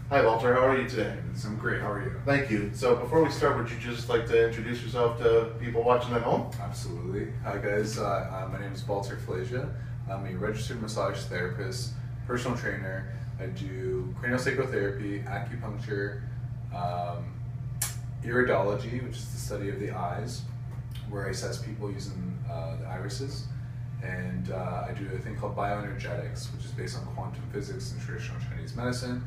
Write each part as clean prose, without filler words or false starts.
Hi Walter, how are you today? I'm great, how are you? Thank you. So before we start, would you just like to introduce yourself to people watching at home? Absolutely. Hi guys, my name is Walter Flasia. I'm a registered massage therapist, personal trainer. I do craniosacral therapy, acupuncture, iridology, which is the study of the eyes, where I assess people using the irises. And I do a thing called bioenergetics, which is based on quantum physics and traditional Chinese medicine.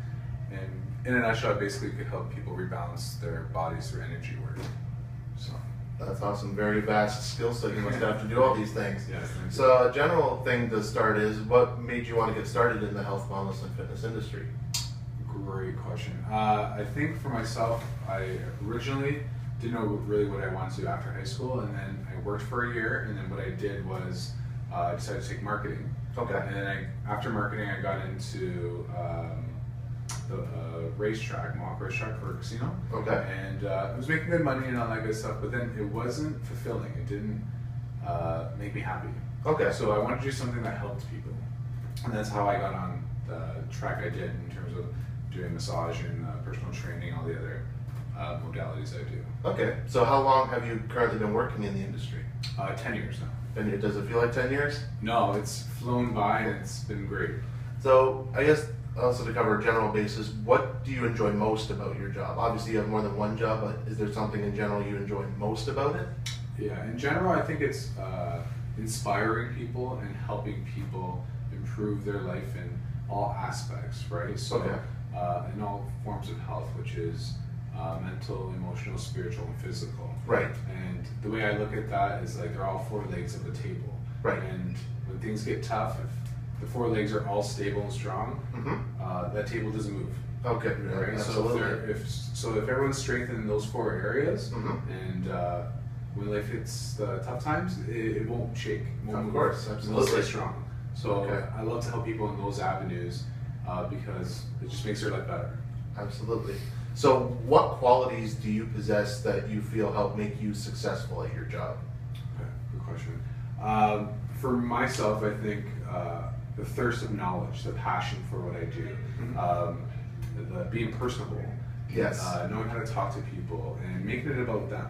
And in a nutshell, I basically could help people rebalance their bodies through energy work. So That's awesome. Very vast skill set. You must have to do all these things. yes, thank you. So a general thing to start is, what made you want to get started in the health, wellness, and fitness industry? Great question. I think for myself, I originally didn't know really what I wanted to do after high school, and then I worked for a year, and then what I did was I decided to take marketing. Okay. And then after marketing, I got into the racetrack, mock racetrack for a casino. Okay. And I was making good money and all that good stuff, but then it wasn't fulfilling. It didn't make me happy. Okay. So I wanted to do something that helped people. And that's how I got on the track I did in terms of doing massage and personal training, all the other modalities I do. Okay. So how long have you currently been working in the industry? 10 years now. Does it feel like 10 years? No, it's flown by and it's been great. So I guess also to cover a general basis, what do you enjoy most about your job? Obviously you have more than one job, but is there something in general you enjoy most about it? Yeah, in general, I think it's inspiring people and helping people improve their life in all aspects, right? So, Okay. in all forms of health, which is mental, emotional, spiritual, and physical. Right. And the way I look at that is like they're all four legs of a table. Right. And when things get tough, if the four legs are all stable and strong, that table doesn't move. Okay. Right? Absolutely. So if everyone's strengthened in those four areas, and when life hits the tough times, it won't shake. It won't Of move. course, absolutely. It'll stay strong. So Okay. I love to help people in those avenues because it just makes their life better. Absolutely. So what qualities do you possess that you feel help make you successful at your job? Okay, good question. For myself, I think the thirst of knowledge, the passion for what I do, the being personable, Yes. knowing how to talk to people, and making it about them.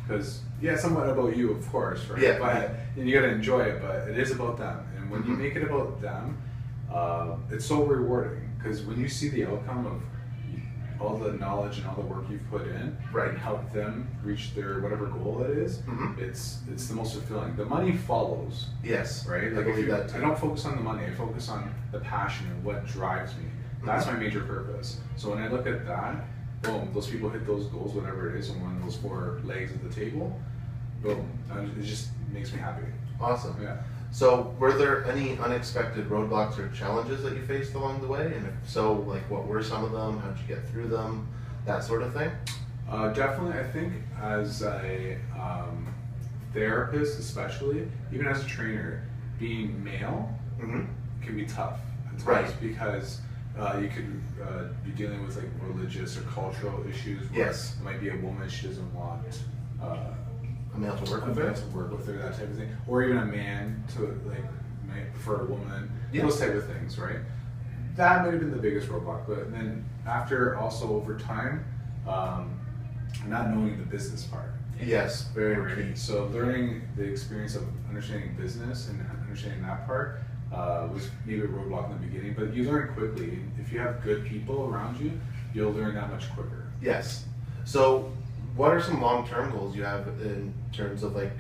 Because yeah, somewhat about you, of course, right? Yeah. But and you got to enjoy it, but it is about them. And when you make it about them, it's so rewarding. Because when you see the outcome of all the knowledge and all the work you've put in, Right. and help them reach their whatever goal it is, it's the most fulfilling. The money follows, Yes. right? I Like believe that I too. don't focus on the money. I focus on the passion and what drives me. That's my major purpose. So when I look at that, boom, those people hit those goals, whatever it is, on one of those four legs of the table. Boom, it just makes me happy. Awesome. Yeah. So were there any unexpected roadblocks or challenges that you faced along the way? And if so, like what were some of them? How'd you get through them? That sort of thing? Definitely, I think as a therapist, especially, even as a trainer, being male can be tough at times, Right. because you could be dealing with like religious or cultural issues where Yes. it might be a woman, she doesn't want A male to work a with man her? to work with her, that type of thing, or even a man to like might prefer a woman, Yeah. those type of things, right? That might have been the biggest roadblock, but then after also over time, not knowing the business part. Yes, very Right. key. So learning the experience of understanding business and understanding that part was maybe a roadblock in the beginning, but you learn quickly. If you have good people around you, you'll learn that much quicker. Yes. So what are some long-term goals you have in terms of like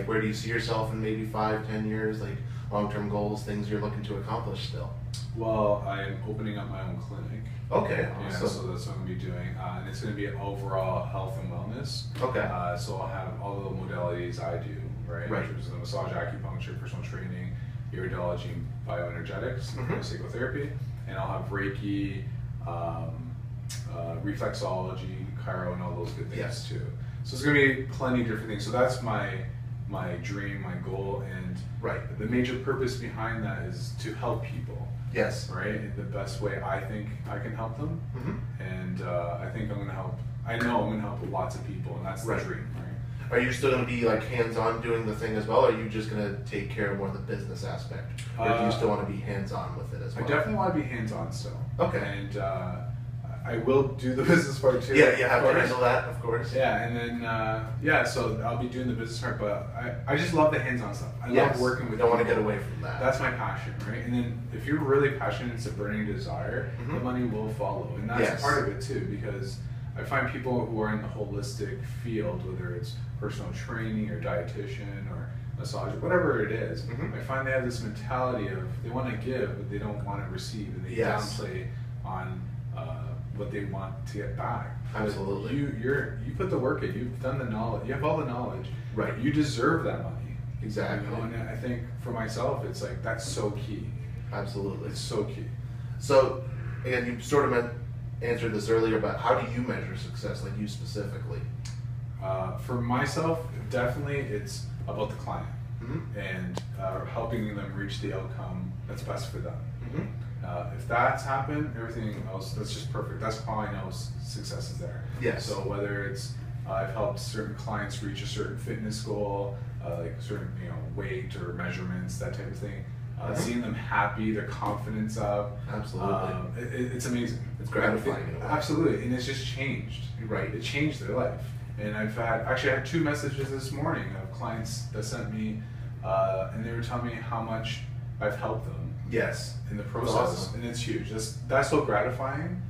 where do you see yourself in maybe 5-10 years, like long-term goals, things you're looking to accomplish still? Well, I'm opening up my own clinic. Okay, Yeah, awesome. so that's what I'm going to be doing, and it's going to be overall health and wellness. Okay. So I'll have all the modalities I do, right? Right. In terms of the massage, acupuncture, personal training, iridology, bioenergetics, psychotherapy, and I'll have Reiki, reflexology, chiro, and all those good things Yes. too. So it's going to be plenty of different things. So that's my dream, my goal, and Right. the major purpose behind that is to help people. Yes. Right, the best way I think I can help them, and I think I'm going to help. I know I'm going to help lots of people, and that's the Right. dream, right? Are you still going to be like hands-on doing the thing as well, or are you just going to take care of more of the business aspect? Or do you still want to be hands-on with it as I well? definitely want to be hands-on still. Okay. And I will do the business part too. Yeah, you have to handle that, of course. Yeah, and then so I'll be doing the business part, but I just love the hands-on stuff. I love working with. Don't want to get away from that. That's my passion, right? And then if you're really passionate, it's a burning desire. The money will follow, and that's part of it too. Because I find people who are in the holistic field, whether it's personal training or dietitian or massage, whatever it is, I find they have this mentality of they want to give, but they don't want to receive, and they downplay on what they want to get back. Absolutely. You put the work in. You've done the knowledge. You have all the knowledge. Right. You deserve that money. Exactly. You know? And I think for myself, it's like that's so key. Absolutely. It's so key. So, again, you sort of answered this earlier, but how do you measure success, like you specifically? For myself, definitely it's about the client and helping them reach the outcome that's best for them. If that's happened, everything else, that's just perfect. That's how I know success is there. Yes. So whether it's I've helped certain clients reach a certain fitness goal, like certain weight or measurements, that type of thing. Seeing them happy, their confidence up. Absolutely. It's amazing. It's gratifying in a way. Absolutely, and it's just changed. Right. It changed their life. And I had 2 messages this morning of clients that sent me, and they were telling me how much I've helped them. Yes. In the process, awesome. and it's huge. That's so gratifying.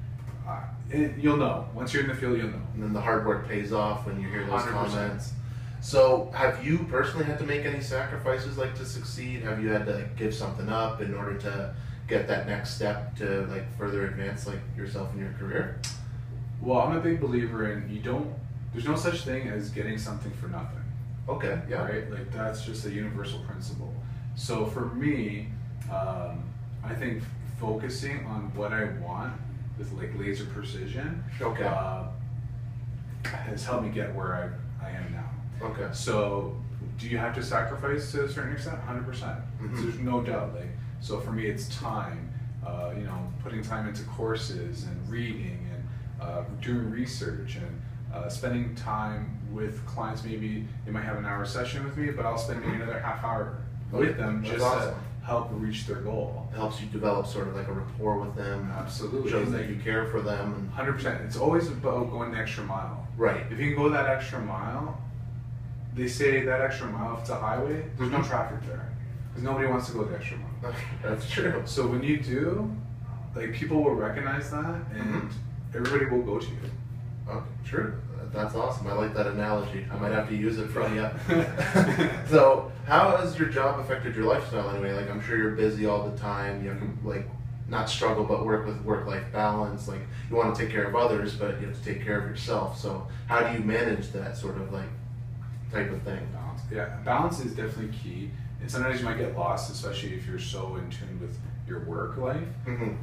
You'll know once you're in the field. You'll know. And then the hard work pays off when you hear those 100%. comments. So, have you personally had to make any sacrifices, like to succeed? Have you had to give something up in order to get that next step to like further advance like yourself in your career? Well, I'm a big believer in there's no such thing as getting something for nothing. Okay. Yeah. Right. Like that's just a universal principle. So for me, I think focusing on what I want with like laser precision has helped me get where I am now. Okay. So do you have to sacrifice to a certain extent? 100%. There's no doubt. Like, so for me, it's time, putting time into courses and reading and doing research and spending time with clients. Maybe they might have an hour session with me, but I'll spend maybe another half hour with them just to help reach their goal. It helps you develop sort of like a rapport with them. Absolutely. Shows that you care for them. And 100%. It's always about going the extra mile. Right. If you can go that extra mile, they say that extra mile, if it's a highway, there's no traffic there. Because nobody wants to go the extra mile. That's true. So when you do, like people will recognize that and everybody will go to you. Okay, true. That's awesome. I like that analogy. I might have to use it from you. So, how has your job affected your lifestyle anyway? Like, I'm sure you're busy all the time. You have to, like, not struggle, but work with work-life balance. Like, you want to take care of others, but you have to take care of yourself. So, how do you manage that sort of, like, type of thing? Balance. Yeah, balance is definitely key. And sometimes you might get lost, especially if you're so in tune with your work life.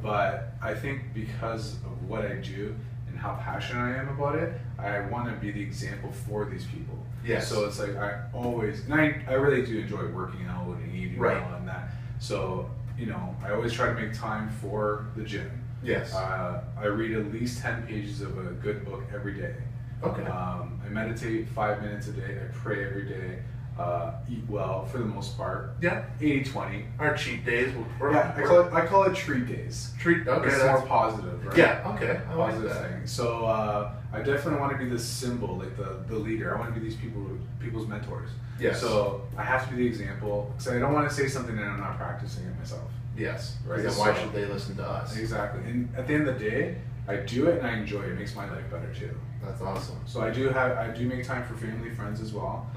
But I think because of what I do, how passionate I am about it, I want to be the example for these people. Yes. So it's like I really do enjoy working out and eating well and that. So I always try to make time for the gym. Yes. I read at least 10 pages of a good book every day. Okay. I meditate 5 minutes a day. I pray every day. Eat well for the most part. Yeah. 80-20. Our cheat days. I call it treat days. Okay. It's more positive, right? Yeah. Okay. I like Positive that. thing. So I definitely want to be the symbol, like the leader. I want to be these people's mentors. Yes. So I have to be the example because I don't want to say something and I'm not practicing it myself. Yes. Right. Then why should they listen to us? Exactly. And at the end of the day, I do it and I enjoy it. It makes my life better too. That's awesome. So I do make time for family, friends as well,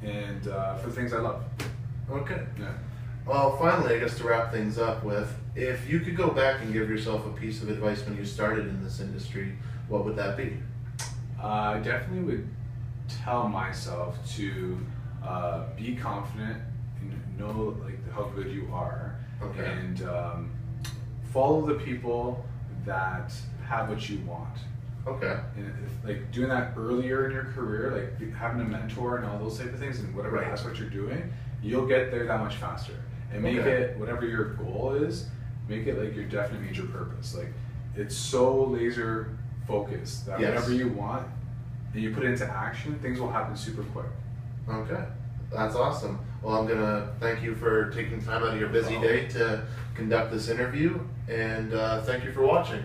and for the things I love. Okay. Yeah. Well, finally, I guess to wrap things up with, if you could go back and give yourself a piece of advice when you started in this industry, what would that be? I definitely would tell myself to be confident and know like how good you are, and follow the people that have what you want. Okay. And like doing that earlier in your career, like having a mentor and all those type of things, and whatever that's what you're doing, you'll get there that much faster. And make it whatever your goal is, make it like your definite major purpose. Like it's so laser focused that whatever you want and you put it into action, things will happen super quick. Okay. That's awesome. Well, I'm going to thank you for taking time out of your busy day to conduct this interview, and thank you for watching.